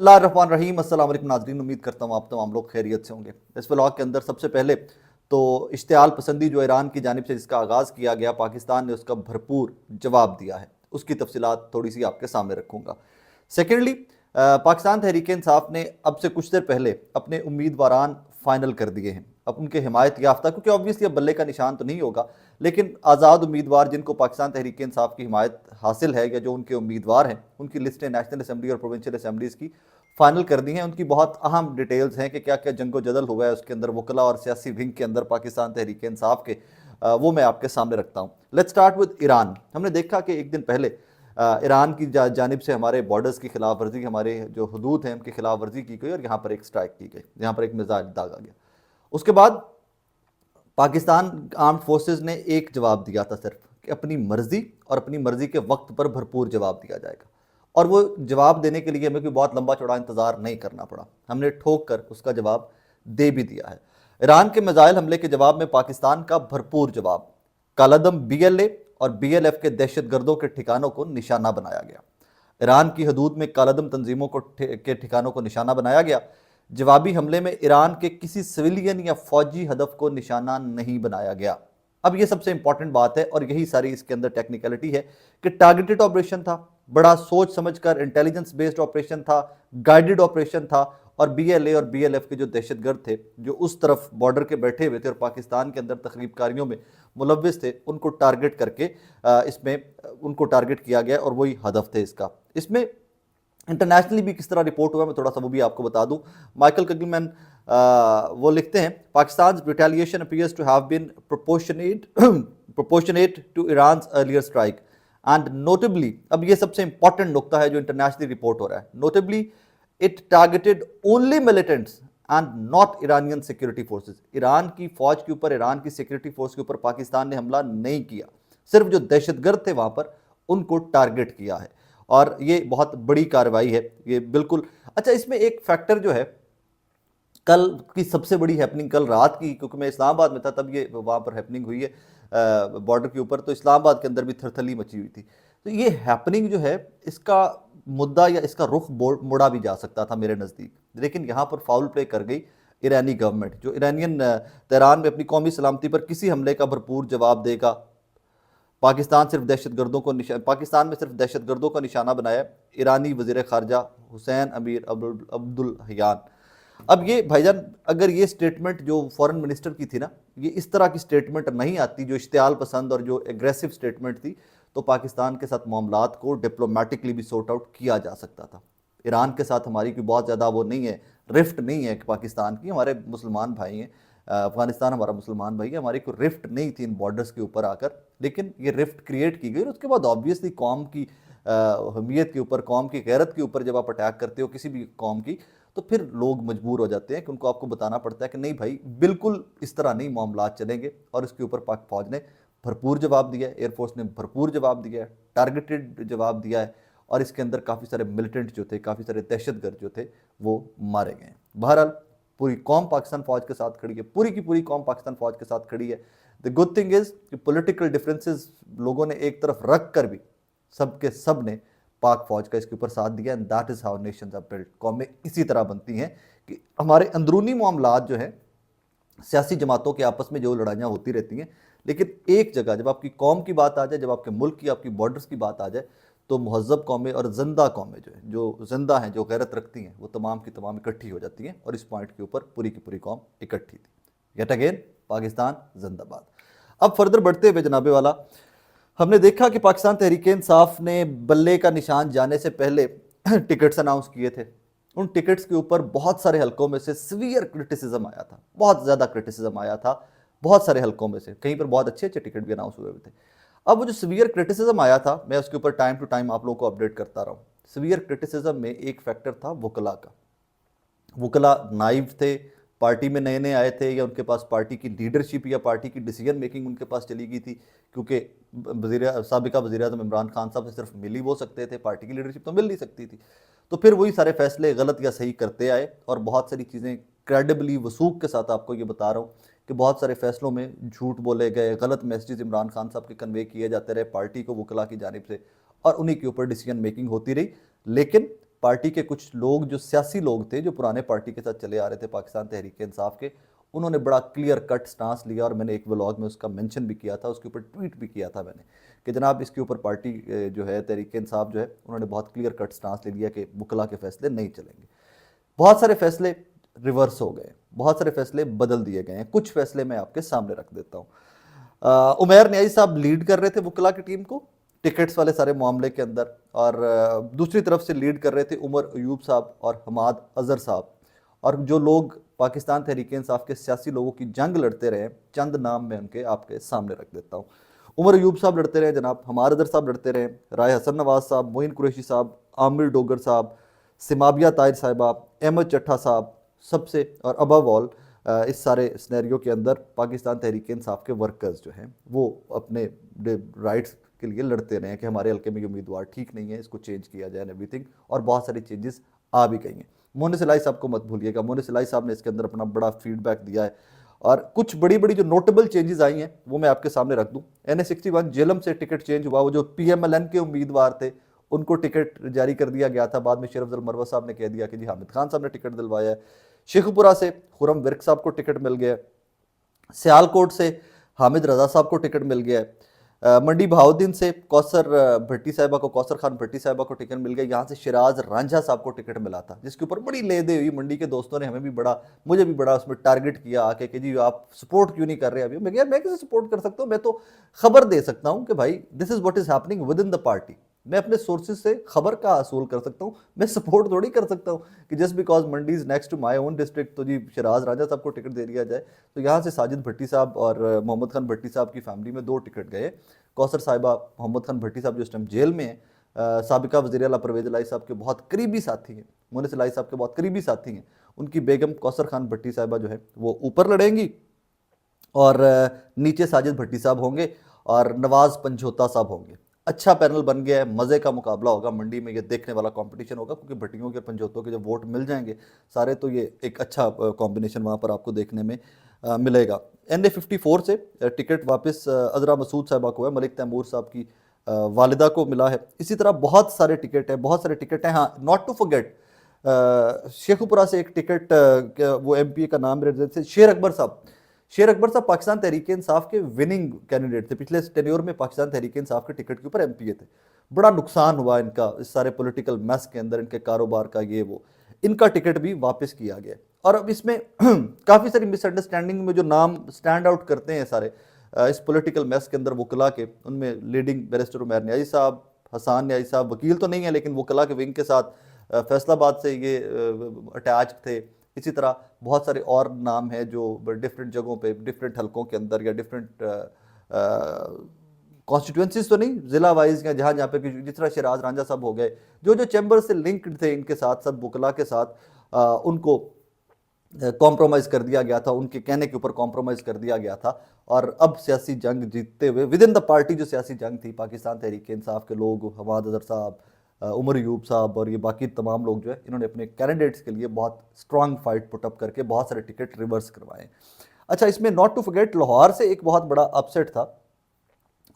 रहीम अस्सलाम वालेकुम नाज़रीन, उम्मीद करता हूँ आप तमाम लोग खैरियत से होंगे। इस व्लॉग के अंदर सबसे पहले तो इश्तियाल पसंदी जो ईरान की जानिब से जिसका आगाज़ किया गया, पाकिस्तान ने उसका भरपूर जवाब दिया है, उसकी तफसीलात थोड़ी सी आपके सामने रखूँगा। सेकेंडली, पाकिस्तान तहरीक इंसाफ ने अब से कुछ देर पहले अपने उम्मीदवारान फाइनल कर दिए हैं। अब उनके हिमायत याफ्ता, क्योंकि ऑब्वियसली अब बल्ले का निशान तो नहीं होगा, लेकिन आज़ाद उम्मीदवार जिनको पाकिस्तान तहरीक इंसाफ की हिमायत हासिल है या जो उनके उम्मीदवार हैं, उनकी लिस्टें नेशनल असम्बली और प्रोविंशियल असम्बलीज़ की फाइनल कर दी हैं। उनकी बहुत अहम डिटेल्स हैं कि क्या क्या जंगो जदल हुआ है उसके अंदर, वकला और सियासी विंग के अंदर पाकिस्तान तहरीक इंसाफ के, वो मैं आपके सामने रखता हूँ। Let's start with Iran. हमने देखा कि एक दिन पहले ईरान की जानिब से हमारे बॉर्डर्स की खिलाफ वर्जी, हमारे जो हदूद हैं उनकी खिलाफ वर्जी की गई और यहाँ पर एक स्ट्राइक की गई, यहाँ पर एक मिसाइल दागा गया। उसके बाद पाकिस्तान आर्म्ड फोर्सेस ने एक जवाब दिया था सिर्फ, कि अपनी मर्जी और अपनी मर्जी के वक्त पर भरपूर जवाब दिया जाएगा। और वो जवाब देने के लिए हमें कोई बहुत लंबा चौड़ा इंतजार नहीं करना पड़ा, हमने ठोक कर उसका जवाब दे भी दिया है। ईरान के मिसाइल हमले के जवाब में पाकिस्तान का भरपूर जवाब, कालादम BLA और BLF के दहशतगर्दों के ठिकानों को निशाना बनाया गया। ईरान की हदूद में कालादम तंजीमों के ठिकानों को निशाना बनाया गया। जवाबी हमले में ईरान के किसी सिविलियन या फौजी हदफ को निशाना नहीं बनाया गया। अब ये सबसे इंपॉर्टेंट बात है और यही सारी इसके अंदर टेक्निकलिटी है कि टारगेटेड ऑपरेशन था, बड़ा सोच समझकर इंटेलिजेंस बेस्ड ऑपरेशन था, गाइडेड ऑपरेशन था। और BLA और BLF के जो दहशतगर्द थे, जो उस तरफ बॉर्डर के बैठे हुए थे और पाकिस्तान के अंदर तखरीबकारियों में मुलव्विस थे, उनको टारगेट करके इसमें उनको टारगेट किया गया और वही हदफ थे इसका। इसमें इंटरनेशनली भी किस तरह रिपोर्ट हुआ, मैं थोड़ा सा वो भी आपको बता दूं। माइकल कगलमैन वो लिखते हैं, Pakistan retaliation appears to have been proportionate to Iran earlier strike and notably, अब ये सबसे इंपॉर्टेंट नुकता है जो इंटरनेशनली रिपोर्ट हो रहा है, notably it targeted only militants and not Iranian security forces. Iran की फौज के ऊपर, ईरान की सिक्योरिटी फोर्स के ऊपर पाकिस्तान ने हमला नहीं किया, सिर्फ जो दहशतगर्द थे वहां पर उनको टारगेट किया है। और ये बहुत बड़ी कार्रवाई है ये, बिल्कुल। अच्छा, इसमें एक फैक्टर जो है, कल की सबसे बड़ी हैपनिंग कल रात की, क्योंकि मैं इस्लामाबाद में था तब ये वहाँ पर हैपनिंग हुई है बॉर्डर के ऊपर, तो इस्लामाबाद के अंदर भी थरथली मची हुई थी। तो ये हैपनिंग जो है, इसका मुद्दा या इसका रुख मुड़ा भी जा सकता था मेरे नज़दीक, लेकिन यहाँ पर फाउल प्ले कर गई ईरानी गवर्नमेंट। जो ईरानियन तेहरान में अपनी कौमी सलामती पर किसी हमले का भरपूर जवाब देगा। पाकिस्तान पाकिस्तान में सिर्फ दहशतगर्दों का निशाना बनाया ईरानी वज़ीर ख़ारजा हुसैन अमीर अब्दुल हयान। अब ये भाईजान, अगर ये स्टेटमेंट जो फॉरेन मिनिस्टर की थी ना, ये इस तरह की स्टेटमेंट नहीं आती, जो इश्तियाल पसंद और जो एग्रेसिव स्टेटमेंट थी, तो पाकिस्तान के साथ मामलात को डिप्लोमेटिकली भी सॉर्ट आउट किया जा सकता था। ईरान के साथ हमारी कोई बहुत ज़्यादा वो नहीं है, रिफ्ट नहीं है कि पाकिस्तान की, हमारे मुसलमान भाई हैं, अफगानिस्तान हमारा मुसलमान भाई है, हमारी कोई रिफ्ट नहीं थी इन बॉर्डर्स के ऊपर आकर, लेकिन ये रिफ्ट क्रिएट की गई। और उसके बाद ऑब्वियसली कौम की हमीयत के ऊपर, कौम की गैरत के ऊपर जब आप अटैक करते हो किसी भी कौम की, तो फिर लोग मजबूर हो जाते हैं कि उनको आपको बताना पड़ता है कि नहीं भाई, बिल्कुल इस तरह नहीं मामलात चलेंगे। और इसके ऊपर पाक फौज ने भरपूर जवाब दिया है, एयरफोर्स ने भरपूर जवाब दिया है, टारगेटेड जवाब दिया है। और इसके अंदर काफ़ी सारे मिलिटेंट जो थे, काफ़ी सारे दहशतगर्द जो थे, वो मारे गए। बहरहाल पूरी कौम पाकिस्तान फौज के साथ खड़ी है, पूरी की पूरी कौम पाकिस्तान फौज के साथ खड़ी है। द गुड थिंग इज कि पॉलिटिकल डिफरेंसेस लोगों ने एक तरफ रख कर भी सब के सब ने पाक फौज का इसके ऊपर साथ दिया। And that is how nations are built. कौमें इसी तरह बनती हैं कि हमारे अंदरूनी मामलात जो हैं, सियासी जमातों के आपस में जो लड़ाइयाँ होती रहती हैं, लेकिन एक जगह जब आपकी कौम की बात आ जाए, जब आपके मुल्क की, आपकी बॉर्डर्स की बात आ जाए, तो महज़ब कौमें और जिंदा कौमें जो है, जो जिंदा हैं, जो गैरत रखती हैं, वो तमाम की तमाम इकट्ठी हो जाती हैं। और इस पॉइंट के ऊपर पूरी की पूरी कौम इकट्ठी थी। येट अगेन पाकिस्तान जिंदाबाद। अब फर्दर बढ़ते हुए जनाबे वाला, हमने देखा कि पाकिस्तान तहरीक इंसाफ ने बल्ले का निशान जाने से पहले टिकट्स अनाउंस किए थे। उन टिकट्स के ऊपर बहुत सारे हलकों में से सीवियर क्रिटिसिज्म आया था, बहुत ज़्यादा क्रिटिसिज्म आया था बहुत सारे हलकों में से, कहीं पर बहुत अच्छे अच्छे टिकट भी अनाउंस हुए थे। अब वो जो सीवियर क्रिटिसिज्म आया था, मैं उसके ऊपर टाइम टू टाइम आप लोगों को अपडेट करता रहा हूँ। सीवियर क्रिटिसिज्म में एक फैक्टर था वकला का। वकला नाइव थे, पार्टी में नए नए आए थे, या उनके पास पार्टी की लीडरशिप या पार्टी की डिसीजन मेकिंग उनके पास चली गई थी, क्योंकि साबिका वज़ीर आज़म इमरान खान साहब से सिर्फ मिल ही वो सकते थे, पार्टी की लीडरशिप तो मिल नहीं सकती थी। तो फिर वही सारे फैसले गलत या सही करते आए और बहुत सारी चीज़ें क्रेडिबली वसूख के साथ आपको ये बता रहा हूँ कि बहुत सारे फैसलों में झूठ बोले गए, गलत मैसेजेस इमरान खान साहब के कन्वे किए जाते रहे पार्टी को वकला की जानिब से, और उन्हीं के ऊपर डिसीजन मेकिंग होती रही। लेकिन पार्टी के कुछ लोग जो सियासी लोग थे जो पुराने पार्टी के साथ चले आ रहे थे पाकिस्तान तहरीक इंसाफ के, उन्होंने बड़ा क्लियर कट स्टांस लिया और मैंने एक व्लॉग में उसका मेंशन भी किया था, उसके ऊपर ट्वीट भी किया था मैंने कि जनाब इसके ऊपर पार्टी जो है तहरीक इंसाफ जो है उन्होंने बहुत क्लियर कट स्टांस ले लिया कि वकला के फैसले नहीं चलेंगे। बहुत सारे फैसले रिवर्स हो गए, बहुत सारे फैसले बदल दिए गए हैं, कुछ फैसले मैं आपके सामने रख देता हूँ। उमैर न्याजी साहब लीड कर रहे थे वकला की टीम को टिकट्स वाले सारे मामले के अंदर, और दूसरी तरफ से लीड कर रहे थे उमर अयूब साहब और हमाद अजहर साहब। और जो लोग पाकिस्तान तहरीक इंसाफ के सियासी लोगों की जंग लड़ते रहे, चंद नाम मैं उनके आपके सामने रख देता हूँ। उमर अयूब साहब लड़ते रहे जनाब, हमाद अजहर साहब लड़ते रहे, राय हसन नवाज साहब, मोइन कुरैशी साहब, आमिर डोगर साहब, सिमाबिया ताहिर साहिबा, अहमद चट्ठा साहब, सबसे और अबव ऑल इस सारे स्नैरियो के अंदर पाकिस्तान तहरीक इंसाफ के वर्कर्स जो हैं वो अपने राइट्स के लिए लड़ते रहे कि हमारे हल्के में ये उम्मीदवार ठीक नहीं है, इसको चेंज किया जाए एंड एवरीथिंग, और बहुत सारी चेंजेस आ भी गई हैं। मोनिस इलाही साहब को मत भूलिएगा, मोनिस इलाही साहब ने इसके अंदर अपना बड़ा फीडबैक दिया है, और कुछ बड़ी बड़ी जो नोटेबल चेंजेस आई हैं वो मैं आपके सामने रख दूं। NA61 जेलम से टिकट चेंज हुआ, वो जो PMLN के उम्मीदवार थे उनको टिकट जारी कर दिया गया था, बाद में शेर अफजल मरवा साहब ने कह दिया कि जी हामिद खान साहब ने टिकट दिलवाया है। शेखपुरा से खुरम विर्क साहब को टिकट मिल गया, सियालकोट से हामिद रजा साहब को टिकट मिल गया है, मंडी बहाउद्दीन से कौसर भट्टी साहिबा को, कौसर खान भट्टी साहिबा को टिकट मिल गया। यहाँ से शिराज रांझा साहब को टिकट मिला था, जिसके ऊपर बड़ी लेदे हुई मंडी के दोस्तों ने हमें भी बड़ा, मुझे भी बड़ा उसमें टारगेट किया आके कि जी आप सपोर्ट क्यों नहीं कर रहे अभी। मैं यार मैं कैसे सपोर्ट कर सकता हूँ, मैं तो खबर दे सकता हूँ कि भाई this is what is happening with in the party. मैं अपने सोर्सेज से खबर का हासिल कर सकता हूँ, मैं सपोर्ट थोड़ी कर सकता हूँ कि just because Mandi is next to my own district तो जी शिराज राजा साहब को टिकट दे दिया जाए। तो यहाँ से साजिद भट्टी साहब और मोहम्मद खान भट्टी साहब की फैमिली में 2 टिकट गए। कौसर साहिबा, मोहम्मद खान भट्टी साहब जो इस टाइम जेल में है, साबिका वज़ीर आला परवेज़ इलाही साहब के बहुत करीबी साथी हैं, मोनिस इलाही साहब के बहुत करीबी साथी हैं, उनकी बेगम कौसर खान भट्टी साहिबा जो है वो ऊपर लड़ेंगी और नीचे साजिद भट्टी साहब होंगे और नवाज पंजोता साहब होंगे। अच्छा पैनल बन गया है, मज़े का मुकाबला होगा, मंडी में ये देखने वाला कंपटीशन होगा, क्योंकि भट्टियों के पंजोतों के जब वोट मिल जाएंगे सारे तो ये एक अच्छा कॉम्बिनेशन वहाँ पर आपको देखने में मिलेगा। NA54 से टिकट वापस अजरा मसूद साहबा को है, मलिक तैमूर साहब की वालिदा को मिला है। इसी तरह बहुत सारे टिकट हैं, बहुत सारे टिकट हैं। हाँ, नॉट टू फॉरगेट शेखुपुरा से एक टिकट, वो MP का नाम मेरे से शेर अकबर साहब, शेर अकबर साहब पाकिस्तान तहरीक इंसाफ के विनिंग कैंडिडेट थे, पिछले टेन्योर में पाकिस्तान तहरीक इंसाफ के टिकट के ऊपर MPA थे। बड़ा नुकसान हुआ इनका इस सारे पॉलिटिकल मैस के अंदर, इनके कारोबार का ये वो, इनका टिकट भी वापस किया गया। और अब इसमें काफ़ी सारी मिसअंडरस्टैंडिंग में जो नाम स्टैंड आउट करते हैं सारे इस पॉलिटिकल मैस के अंदर वकला के, उनमें लीडिंग बैरिस्टर उमैर न्याजी साहब, हसान न्याजी साहब वकील तो नहीं है लेकिन वकला के विंग के साथ फैसलाबाद से ये अटैच थे। इसी तरह बहुत सारे और नाम हैं जो डिफरेंट जगहों पे, डिफरेंट हलकों के अंदर या डिफरेंट कॉन्स्टिट्यूंसीज तो नहीं, जिला वाइज या जहाँ जहाँ पे, जिस तरह शिराज रांझा साहब हो गए, जो जो चैम्बर से लिंक्ड थे इनके साथ साथ वकला के साथ, उनको कॉम्प्रोमाइज़ कर दिया गया था, उनके कहने के ऊपर कॉम्प्रोमाइज़ कर दिया गया था। और अब सियासी जंग जीतते हुए विद इन द पार्टी जो सियासी जंग थी, पाकिस्तान तहरीक इंसाफ के लोग, हमाद अजहर साहब, उमर अयूब साहब और ये बाकी तमाम लोग जो है, इन्होंने अपने कैंडिडेट्स के लिए बहुत स्ट्रांग फाइट पुटअप करके बहुत सारे टिकट रिवर्स करवाए। अच्छा, इसमें नॉट टू फॉरगेट लाहौर से एक बहुत बड़ा अपसेट था।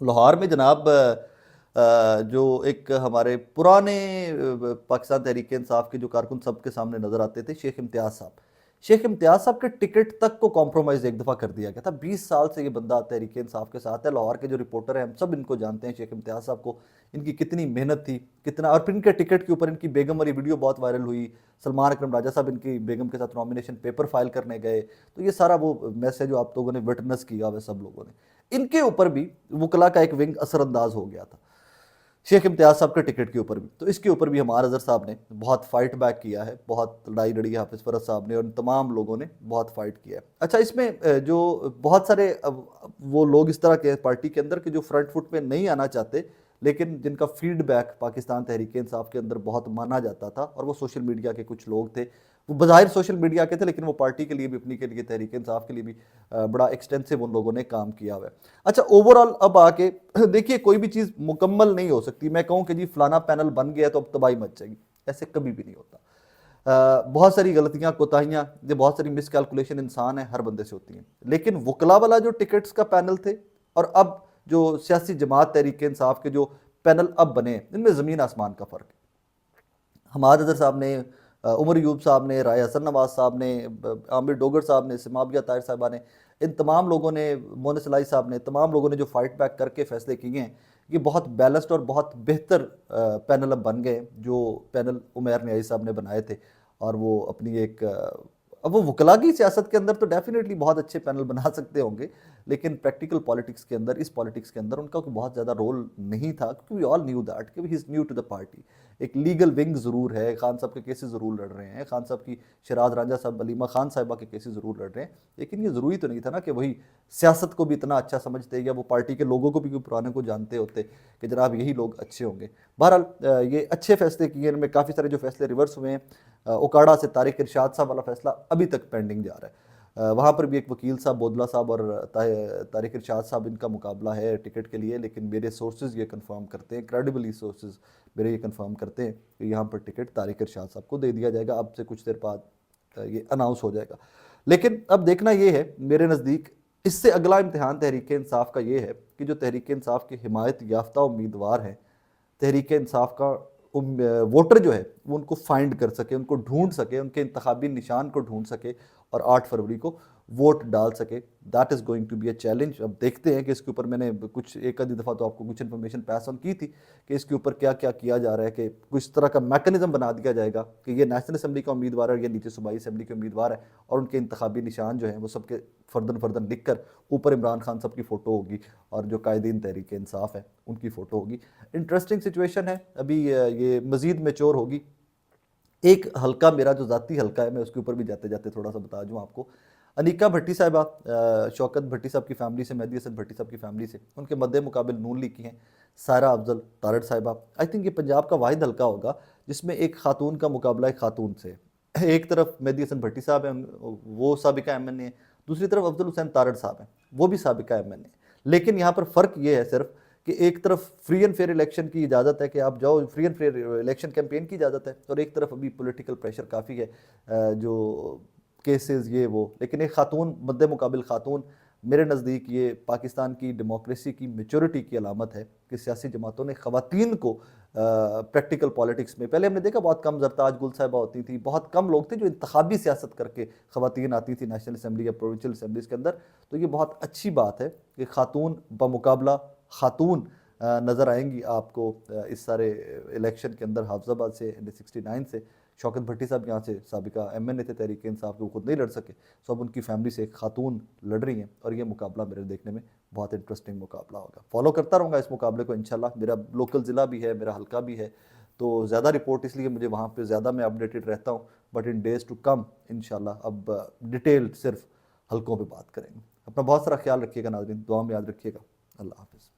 लाहौर में जनाब जो एक हमारे पुराने पाकिस्तान तहरीक इंसाफ के जो कारकुन सब के सामने नज़र आते थे, शेख इम्तियाज़ साहब, शेख इम्तियाज़ साहब के टिकट तक को कॉम्प्रोमाइज़ एक दफ़ा कर दिया गया था। 20 साल से ये बंदा तहरीक इंसाफ के साथ है। लाहौर के जो रिपोर्टर हैं हम सब इनको जानते हैं, शेख इम्तियाज़ साहब को, इनकी कितनी मेहनत थी, कितना, और फिर इनके टिकट के ऊपर इनकी बेगम वाली वीडियो बहुत वायरल हुई। सलमान अकरम राजा साहब इनकी बेगम के साथ नॉमिनेशन पेपर फाइल करने गए, तो ये सारा वो मैसेज जो आप लोगों ने विटनेस किया हुआ सब लोगों ने, इनके ऊपर भी वकला का एक विंग असरअंदाज हो गया था, शेख इम्तियाज़ साहब के टिकट के ऊपर भी। तो इसके ऊपर भी हमार अजहर साहब ने बहुत फाइट बैक किया है, बहुत लड़ाई लड़ी है हाफिज़ फरज साहब ने और तमाम लोगों ने बहुत फाइट किया है। अच्छा, इसमें जो बहुत सारे वो लोग इस तरह के पार्टी के अंदर के जो फ्रंट फुट पे नहीं आना चाहते, लेकिन जिनका फीडबैक पाकिस्तान तहरीक इंसाफ के अंदर बहुत माना जाता था, और वो सोशल मीडिया के कुछ लोग थे, वो बज़ाहिर सोशल मीडिया के थे लेकिन वो पार्टी के लिए भी, अपनी के लिए, तहरीक इंसाफ के लिए भी बड़ा एक्सटेंसिव उन लोगों ने काम किया हुआ है। अच्छा, ओवरऑल अब आके देखिए, कोई भी चीज़ मुकम्मल नहीं हो सकती। मैं कहूँ कि जी फलाना पैनल बन गया तो अब तबाही मच जाएगी, ऐसे कभी भी नहीं होता। बहुत सारी गलतियाँ, कोताहियाँ, ये बहुत सारी मिसकैलकुलेशन इंसान है, हर बंदे से होती हैं, लेकिन वकला वाला जो टिकट्स का पैनल थे और अब जो सियासी जमात तहरीक इंसाफ के जो पैनल अब बने, इनमें ज़मीन आसमान का फ़र्क है। हमाद अजहर साहब ने, उमर यूब साहब ने, राय हसन नवाज साहब ने, आमिर डोगर साहब ने, सिमाबिया ताहिर साहबा ने, इन तमाम लोगों ने, मोनिस लाई साहब ने, तमाम लोगों ने जो फाइट बैक करके फैसले किए हैं, ये बहुत बैलेंस्ड और बहुत बेहतर पैनल अब बन गए, जो पैनल उमैर न्याई साहब ने बनाए थे। और वो अपनी एक अब वो वकला की सियासत के अंदर तो डेफिनेटली बहुत अच्छे पैनल बना सकते होंगे, लेकिन प्रैक्टिकल पॉलिटिक्स के अंदर, इस पॉलिटिक्स के अंदर उनका कोई बहुत ज़्यादा रोल नहीं था, क्योंकि वी ऑल न्यू दैट कि he is new to the party. एक लीगल विंग ज़रूर है, खान साहब के केसेस ज़रूर लड़ रहे हैं, खान साहब की शराज रांझा साहब, अलीमा खान साहिबा के केसेस ज़रूर लड़ रहे हैं, लेकिन ये ज़रूरी तो नहीं था ना कि वही सियासत को भी इतना अच्छा समझते, या वो पार्टी के लोगों को भी पुराने को जानते होते कि जनाब यही लोग अच्छे होंगे। बहरहाल ये अच्छे फैसले किए, इनमें काफ़ी सारे जो फैसले रिवर्स हुए हैं, ओकाड़ा से तारिक इरशाद साहब वाला फैसला अभी तक पेंडिंग जा रहा है। वहाँ पर भी एक वकील साहब, बोदला साहब और तारिक इरशाद साहब, इनका मुकाबला है टिकट के लिए, लेकिन मेरे सोर्सेज ये कंफर्म करते हैं, क्रेडिबली सोर्सेज मेरे ये कंफर्म करते हैं कि यहाँ पर टिकट तारिक इरशाद साहब को दे दिया जाएगा। अब से कुछ देर बाद ये अनाउंस हो जाएगा। लेकिन अब देखना ये है, मेरे नज़दीक इससे अगला इम्तिहान तहरीक इंसाफ का ये है कि जो तहरीक इंसाफ के हिमायत याफ्ता उम्मीदवार हैं, तहरीक इंसाफ का वोटर जो है वो उनको फाइंड कर सके, उनको ढूंढ सके, उनके इंतखाबी निशान को ढूंढ सके और 8 फरवरी को वोट डाल सके। That is going to be a challenge. अब देखते हैं कि इसके ऊपर मैंने कुछ एक आधी दफ़ा तो आपको कुछ इन्फॉर्मेशन पास ऑन की थी कि इसके ऊपर क्या क्या किया जा रहा है, कि कुछ तरह का मैकेनिज्म बना दिया जाएगा कि ये नेशनल असम्बली का उम्मीदवार है और ये नीचे सूबाई असम्बली के उम्मीदवार है, और उनके इंतखाबी निशान जो हैं वो सबके फर्दन फर्दन लिख कर ऊपर इमरान खान साहब की फ़ोटो होगी और जो कायदीन तहरीक इंसाफ है उनकी फ़ोटो होगी। इंटरेस्टिंग सिचुएशन है, अभी ये मज़ीद मैच्योर होगी। एक हल्का मेरा जो ज़ाती हल्का है, मैं उसके ऊपर भी जाते जाते थोड़ा सा बता दूँ आपको। अनीका भट्टी साहिबा, शौकत भट्टी साहब की फैमिली से, मेहदी हसन भट्टी साहब की फैमिली से, उनके मद्दे मुकाबिल नून लीग की हैं सायरा अफजल तारड़ साहिबा। आई थिंक ये पंजाब का वाहिद हल्का होगा जिसमें एक खातून का मुकाबला एक खातून से। एक तरफ मेहदी हसन भट्टी साहब हैं, वो साबिका एम एन ए, दूसरी तरफ अफजल हुसैन तारड़ साहब हैं, वो भी साबिका एम एन ए। लेकिन यहाँ पर फ़र्क ये है सिर्फ कि एक तरफ फ्री एंड फेयर इलेक्शन की इजाज़त है कि आप जाओ, free and fair election campaign की इजाज़त है, और एक तरफ अभी पॉलिटिकल प्रेशर काफ़ी है, जो केसेस ये वो। लेकिन एक खातून मद्दे मुकाबिल खातून, मेरे नज़दीक ये पाकिस्तान की डेमोक्रेसी की मेच्योरिटी की अलामत है कि सियासी जमातों ने ख़वातीन को प्रैक्टिकल पॉलिटिक्स में, पहले हमने देखा बहुत कम ज़रताज गुल साहिबा होती थी, बहुत कम लोग थे जो इंतखाबी सियासत करके ख़वातीन आती थी नेशनल असम्बली या प्रोविंशियल असम्बलीज़ के अंदर। तो ये बहुत अच्छी बात है कि खातून बमुकाबला खातून नज़र आएंगी आपको इस सारे इलेक्शन के अंदर। हाफजाबाद से ND69 से शौकत भट्टी साहब यहाँ से साबिका MNA थे तहरीक इंसाफ के, वो खुद नहीं लड़ सके, सो अब उनकी फैमिली से एक खातून लड़ रही हैं, और ये मुकाबला मेरे देखने में बहुत इंटरेस्टिंग मुकाबला होगा। फॉलो करता रहूँगा इस मुकाबले को इंशाल्लाह। मेरा लोकल ज़िला भी है, मेरा हल्का भी है, तो ज़्यादा रिपोर्ट इसलिए मुझे वहाँ पे ज़्यादा मैं अपडेटेड रहता हूँ, but in days to come इंशाल्लाह अब डिटेल सिर्फ हल्कों पे बात करेंगे। अपना बहुत सारा ख्याल रखिएगा नाज़रीन, दुआ में याद रखिएगा। अल्लाह हाफ़िज़।